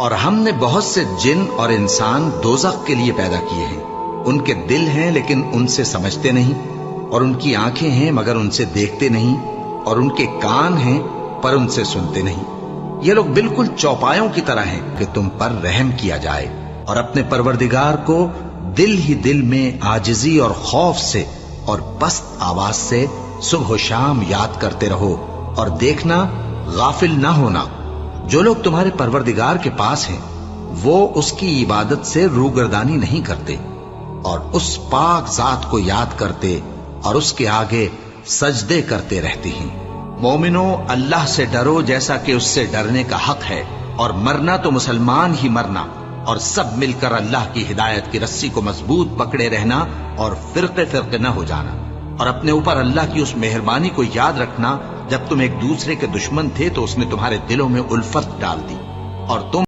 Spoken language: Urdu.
اور ہم نے بہت سے جن اور انسان دوزخ کے لیے پیدا کیے ہیں، ان کے دل ہیں لیکن ان سے سمجھتے نہیں، اور ان کی آنکھیں ہیں مگر ان سے دیکھتے نہیں، اور ان کے کان ہیں پر ان سے سنتے نہیں۔ یہ لوگ بالکل چوپایوں کی طرح ہیں کہ تم پر رحم کیا جائے، اور اپنے پروردگار کو دل ہی دل میں عاجزی اور خوف سے اور پست آواز سے صبح و شام یاد کرتے رہو، اور دیکھنا غافل نہ ہونا۔ جو لوگ تمہارے پروردگار کے پاس ہیں وہ اس کی عبادت سے روگردانی نہیں کرتے، اور اس پاک ذات کو یاد کرتے اور اس کے آگے سجدے کرتے رہتے ہیں۔ مومنو، اللہ سے ڈرو جیسا کہ اس سے ڈرنے کا حق ہے، اور مرنا تو مسلمان ہی مرنا، اور سب مل کر اللہ کی ہدایت کی رسی کو مضبوط پکڑے رہنا اور فرقے فرقے نہ ہو جانا، اور اپنے اوپر اللہ کی اس مہربانی کو یاد رکھنا جب تم ایک دوسرے کے دشمن تھے تو اس نے تمہارے دلوں میں الفت ڈال دی، اور تم